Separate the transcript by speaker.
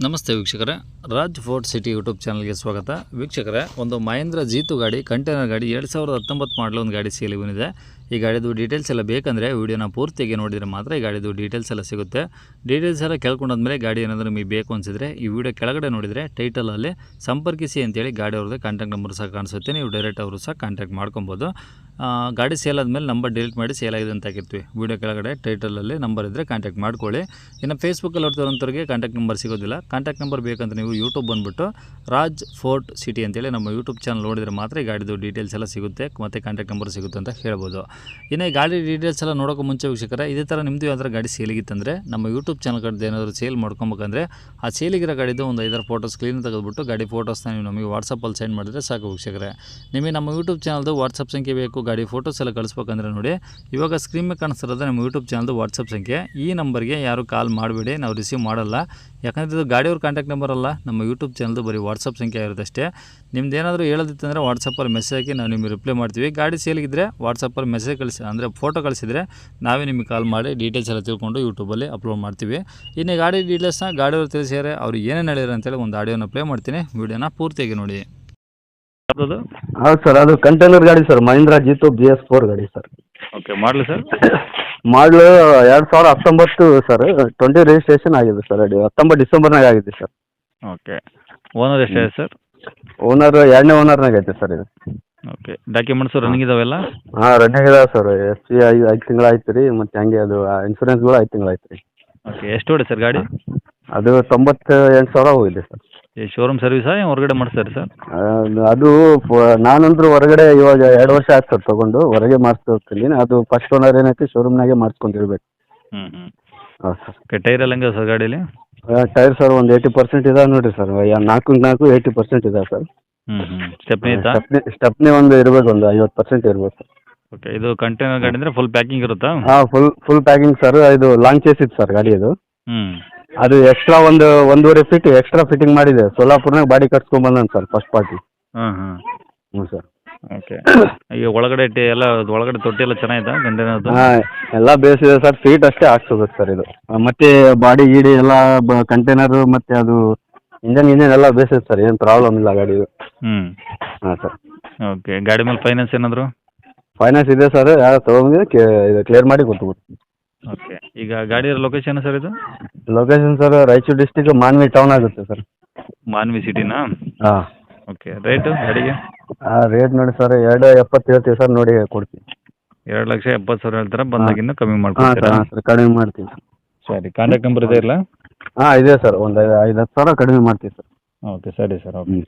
Speaker 1: ನಮಸ್ತೆ ವೀಕ್ಷಕರೇ, Raj fort city YouTube ಚಾನಲ್ಗೆ ಸ್ವಾಗತ. ವೀಕ್ಷಕರೇ, ಒಂದು ಮಹೇಂದ್ರ ಜೀತು ಗಾಡಿ, ಕಂಟೈನರ್ ಗಾಡಿ 2019 ಮಾಡಲು ಒಂದು ಗಾಡಿ ಸೇಲಿ ಬಂದಿದೆ. ಈ ಗಾಡಿದು ಡೀಟೇಲ್ಸ್ ಎಲ್ಲ ಬೇಕಂದರೆ ವೀಡಿಯೋನ ಪೂರ್ತಿಯಾಗಿ ನೋಡಿದರೆ ಮಾತ್ರ ಈ ಗಾಡಿದು ಡೀಟೇಲ್ಸ್ ಎಲ್ಲ ಸಿಗುತ್ತೆ. ಡೀಟೇಲ್ಸ್ ಎಲ್ಲ ಕೇಳ್ಕೊಂಡಾದ್ಮೇಲೆ ಗಾಡಿ ಏನಾದರೂ ನಿಮಗೆ ಬೇಕು ಅನಿಸಿದರೆ ಈ ವಿಡಿಯೋ ಕೆಳಗಡೆ ನೋಡಿದರೆ ಟೈಟಲಲ್ಲಿ ಸಂಪರ್ಕಿಸಿ ಅಂತೇಳಿ ಗಾಡಿ ಅವ್ರದ್ದು ಕಾಂಟ್ಯಾಕ್ಟ್ ನಂಬರ್ ಸಹ ಕಾಣಿಸುತ್ತೆ. ನೀವು ಡೈರೆಕ್ಟ್ ಅವರು ಸಹ ಕಾಂಟ್ಯಾಕ್ಟ್ ಮಾಡ್ಕೊಬೋದು. ಗಾಡಿ ಸೇಲ್ ಆದಮೇಲೆ ನಂಬರ್ ಡಿಲೀಟ್ ಮಾಡಿ ಸೇಲ್ ಆಗಿದೆ ಅಂತ ಹಾಕಿರ್ತೀವಿ. ವೀಡಿಯೋ ಕೆಳಗಡೆ ಟೈಟಲಲ್ಲಿ ನಂಬರ್ ಇದ್ದರೆ ಕಾಂಟ್ಯಾಕ್ಟ್ ಮಾಡ್ಕೊಳ್ಳಿ. ಇನ್ನು ಫೇಸ್ಬುಕ್ಕಲ್ಲಿ ಹೊರತವ್ರಿಗೆ ಕಾಂಟ್ಯಾಕ್ಟ್ ನಂಬರ್ ಸಿಗೋದಿಲ್ಲ. ಕಾಂಟ್ಯಾಕ್ಟ್ ನಂಬರ್ ಬೇಕಂತ ನೀವು ಯೂಟ್ಯೂಬ್ ಬಂದುಬಿಟ್ಟು ರಾಜ್ ಫೋರ್ಟ್ ಸಿಟಿ ಅಂತೇಳಿ ನಮ್ಮ ಯೂಟ್ಯೂಬ್ ಚಾನಲ್ ನೋಡಿದರೆ ಮಾತ್ರ ಈ ಗಾಡಿದು ಡೀಟೇಲ್ಸ್ ಎಲ್ಲ ಸಿಗುತ್ತೆ ಮತ್ತು ಕಾಂಟ್ಯಾಕ್ಟ್ ನಂಬರ್ ಸಿಗುತ್ತೆ ಅಂತ ಹೇಳ್ಬೋದು. ಇನ್ನು ಈ ಗಾಡಿ ಡೀಟೇಲ್ಸ್ ಎಲ್ಲ ನೋಡೋಕೆ ಮುಂಚೆ ವೀಕ್ಷಕರೇ, ಇದೇ ಥರ ನಿಮ್ಮದು ಯಾವ್ದಾರು ಗಾಡಿ ಸೇಲಿಗಿತ್ತಂದರೆ ನಮ್ಮ ಯೂಟ್ಯೂಬ್ ಚಾನಲ್ ಕಡೆ ಏನಾದರೂ ಸೇಲ್ ಮಾಡ್ಕೊಬೇಕಂದ್ರೆ ಆ ಸೇಲಿಗಿರೋ ಗಾಡಿದು ಒಂದು 5 ಫೋಟೋಸ್ ಕ್ಲೀನ್ ತೆಗೆದುಬಿಟ್ಟು ಗಾಡಿ ಫೋಟೋಸ್ನ ನೀವು ನಮಗೆ ವಾಟ್ಸಪ್ಪಲ್ಲಿ ಸೆಂಡ್ ಮಾಡಿದರೆ ಸಾಕು ವೀಕ್ಷಕರೇ. ನಿಮಗೆ ನಮ್ಮ ಯೂಟ್ಯೂಬ್ ಚಾನಲ್ದು ವಾಟ್ಸಪ್ ಸಂಖ್ಯೆ ಬೇಕು, ಗಾಡಿ ಫೋಟೋಸ್ ಎಲ್ಲ ಕಳಿಸ್ಬೇಕಂದ್ರೆ ನೋಡಿ, ಇವಾಗ ಸ್ಕ್ರೀನ್ ಮೇಲೆ ಕಾಣಿಸ್ತಿರೋದು ನಮ್ಮ ಯೂಟ್ಯೂಬ್ ಚಾನಲ್ದು ವಾಟ್ಸಪ್ ಸಂಖ್ಯೆ. ಈ ನಂಬರ್ಗೆ ಯಾರು ಕಾಲ್ ಮಾಡಬೇಡಿ, ನಾವು ರಿಸೀವ್ ಮಾಡಲ್ಲ. ಯಾಕಂದರೆ ಇದು ಗಾಡಿಯವ್ರ ಕಾಂಟ್ಯಾಕ್ಟ್ ನಂಬರ್ ಅಲ್ಲ, ನಮ್ಮ ಯೂಟ್ಯೂಬ್ ಚಾನಲ್ದು ಬರೀ ವಾಟ್ಸಪ್ ಸಂಖ್ಯೆ ಇರುತ್ತೆ ಅಷ್ಟೇ. ನಿಮ್ದು ಏನಾದರೂ ಹೇಳೋದಿತ್ತಂದರೆ ವಾಟ್ಸಪ್ಪಲ್ಲಿ ಮೆಸೇಜ್ ಹಾಕಿ ನಾವು ನಿಮಗೆ ರಿಪ್ಲೈ ಮಾಡ್ತೀವಿ. ಗಾಡಿ ಸೇಲಿಗಿದ್ರೆ ವಾಟ್ಸಪ್ಪಲ್ಲಿ ಮೆಸೇಜ್ ಕಳಿಸಿ, ಅಂದರೆ ಫೋಟೋ ಕಳಿಸಿದರೆ ನಾವೇ ನಿಮಗೆ ಕಾಲ್ ಮಾಡಿ ಡೀಟೇಲ್ಸ್ ಎಲ್ಲ ತಿಳ್ಕೊಂಡು ಯೂಟ್ಯೂಬಲ್ಲಿ ಅಪ್ಲೋಡ್ ಮಾಡ್ತೀವಿ. ಇನ್ನು ಗಾಡಿ ಡೀಟೇಲ್ಸ್ನ ಗಾಡಿಯವ್ರು ತಿಳಿಸಿದರೆ ಅವ್ರು ಏನೇನು ಹೇಳಿದ್ರು ಅಂತೇಳಿ ಒಂದು ಆಡಿಯೋನ ಪ್ಲೇ ಮಾಡ್ತೀನಿ, ವೀಡಿಯೋನ ಪೂರ್ತಿಯಾಗಿ ನೋಡಿ.
Speaker 2: ಹೌದು ಸರ್, ಅದು ಕಂಟೈನರ್ ಗಾಡಿ ಸರ್, ಮಹೀಂದ್ರ ಜೀತು BS4 ಗಾಡಿ ಸರ್.
Speaker 1: ಓಕೆ, ಮಾಡಲಿ ಸರ್.
Speaker 2: ಮಾಡಲು 2019 ಸರ್, 20 ರಿಜಿಸ್ಟ್ರೇಷನ್ ಆಗಿದೆ ಸರ್. ಅದು 19 ಡಿಸೆಂಬರ್ನಾಗ ಆಗಿದೆ ಸರ್.
Speaker 1: ಓಕೆ, ಓನರ್ ಎಷ್ಟಿದೆ ಸರ್?
Speaker 2: ಓನರ್ 2ನೇ ಓನರ್ನಾಗ ಐತೆ ಸರ್ ಇದು.
Speaker 1: ಓಕೆ, ಡಾಕ್ಯುಮೆಂಟ್ಸು ರನ್ನಿಂಗ್ ಇದಾವೆಲ್ಲ?
Speaker 2: ಹಾಂ, ರನ್ನಿಂಗ್ ಇದಾವೆ ಸರ್. SC 5 ತಿಂಗಳು ಆಯ್ತು ರೀ, ಮತ್ತು ಹಂಗೆ ಅದು ಇನ್ಸೂರೆನ್ಸ್ಗಳು 5 ತಿಂಗಳು ಆಯ್ತು ರೀ.
Speaker 1: ಓಕೆ, ಎಷ್ಟು ಹೊಡೆ ಸರ್ ಗಾಡಿ?
Speaker 2: ಅದು 98,000 ಹೋಗಿದೆ ಸರ್.
Speaker 1: ಈ ಶೋರೂಮ್ ಸರ್ವಿಸಾ ಹೊರಗಡೆ ಮಾಡಿಸ್ತಾರೆ ಸರ್?
Speaker 2: ಅದು ನಾನಂದ್ರೂ ಹೊರಗಡೆ ಇವಾಗ 2 ವರ್ಷ ಆಯ್ತು ಸರ್ ತೊಗೊಂಡು, ಹೊರಗೆ ಮಾಡಿಸ್ತೀನಿ. ಅದು ಫಸ್ಟ್ ಓನರ್ ಏನೈತಿ ಶೋರೂಮ್ನಾಗೆ ಮಾಡಿಸ್ಕೊಂಡಿರ್ಬೇಕು.
Speaker 1: ಹ್ಞೂ.
Speaker 2: ಹಾಂ ಸರ್.
Speaker 1: ಓಕೆ, ಟೈರ್ ಎಲ್ಲ ಹೆಂಗೆ ಸರ್ ಗಾಡೀಲಿ?
Speaker 2: ಟೈರ್ ಸರ್ ಒಂದು 80% ಇದಾವೆ ನೋಡಿರಿ ಸರ್. 4 80% ಇದಾವೆ ಸರ್.
Speaker 1: ಸ್ಟೆಪ್ನಿ ಇತ್ತಾ?
Speaker 2: ಸ್ಟೆಪ್ನಿ ಒಂದು ಇರಬೇಕು, ಒಂದು 50% ಇರ್ಬೇಕು ಸರ್.
Speaker 1: ಓಕೆ, ಇದು ಕಂಟೈನರ್ ಗಾಡಿ ಅಂದರೆ ಫುಲ್ ಪ್ಯಾಕಿಂಗ್ ಇರುತ್ತಾ?
Speaker 2: ಹಾಂ, ಫುಲ್ ಪ್ಯಾಕಿಂಗ್ ಸರ್. ಇದು ಲಾಂಗ್ ಚೇಸ್ ಇತ್ತು ಸರ್ ಗಾಡಿ. ಅದು ಎಕ್ಸ್ಟ್ರಾ 1.5 ಫೀಟ್ ಎಕ್ಸ್ಟ್ರಾ ಫಿಟ್ಟಿಂಗ್ ಮಾಡಿದೆ. ಸೋಲಾಪುರ್ನಾಗ ಬಾಡಿ ಕಟ್ಸ್ಕೊಂಬಂದನು ಸರ್, ಫಸ್ಟ್ ಪಾರ್ಟಿ. ಹ್ಞೂ ಸರ್.
Speaker 1: ಓಕೆ, ಈಗ ಒಳಗಡೆ ಎಲ್ಲ ಒಳಗಡೆ ತೊಟ್ಟಿ ಎಲ್ಲ ಚೆನ್ನಾಗಿದೆ ಕಂಟೈನರ್ದು?
Speaker 2: ಹಾಂ, ಎಲ್ಲ ಬೇಸಿದೆ ಸರ್. ಸೀಟ್ ಅಷ್ಟೇ ಹಾಕ್ಸೋಬೇಕು ಸರ್ ಇದು. ಮತ್ತು ಬಾಡಿ ಗೀಡಿ ಎಲ್ಲ ಕಂಟೈನರು ಮತ್ತು ಅದು ಇಂಜನ್ ಎಲ್ಲ ಬೇಸಿದೆ ಸರ್. ಏನು ಪ್ರಾಬ್ಲಮ್ ಇಲ್ಲ ಗಾಡಿದು. ಹಾಂ ಸರ್.
Speaker 1: ಓಕೆ, ಗಾಡಿ ಮೇಲೆ ಫೈನಾನ್ಸ್ ಏನಾದರೂ?
Speaker 2: ಫೈನಾನ್ಸ್ ಇದೆ ಸರ್. ಯಾರು ತೊಗೊಂಡಿದ್ರೆ ಇದು ಕ್ಲಿಯರ್ ಮಾಡಿ ಕೊಟ್ಬಿಡ್ತೀನಿ.
Speaker 1: ಓಕೆ, ಈಗ ಗಾಡಿಯ ಲೊಕೇಶನ್ ಸರ್ ಇದು?
Speaker 2: Location sir Raichur district Manvi town ಆಗುತ್ತೆ ಸರ್.
Speaker 1: ಮಾನ್ವಿ ಸಿಟಿನಾ?
Speaker 2: ಹಾಂ.
Speaker 1: ಓಕೆ, ರೇಟು ಗಾಡಿಗೆ?
Speaker 2: ರೇಟ್ ನೋಡಿ ಸರ್, 2.70 ಹೇಳ್ತೀವಿ ಸರ್, ನೋಡಿ ಕೊಡ್ತೀವಿ.
Speaker 1: 2,70,000 ಹೇಳ್ತಾರೆ, ಬಂದಾಗಿನ್ನೂ ಕಮ್ಮಿ
Speaker 2: ಹಾಂ
Speaker 1: ಮಾಡ್ಕೊಡ್ತೀರಾ?
Speaker 2: ಸರ್, ಕಡಿಮೆ ಮಾಡ್ತೀವಿ.
Speaker 1: ಸರಿ, ಕಾಂಟ್ಯಾಕ್ಟ್ ನಂಬರ್ ಇದೆ ಇಲ್ಲ?
Speaker 2: ಹಾಂ, ಇದೆ ಸರ್. ಒಂದು 5-10 ಸಾವಿರ ಕಡಿಮೆ ಮಾಡ್ತೀವಿ ಸರ್.
Speaker 1: ಓಕೆ, ಸರಿ ಸರ್. ಓಕೆ.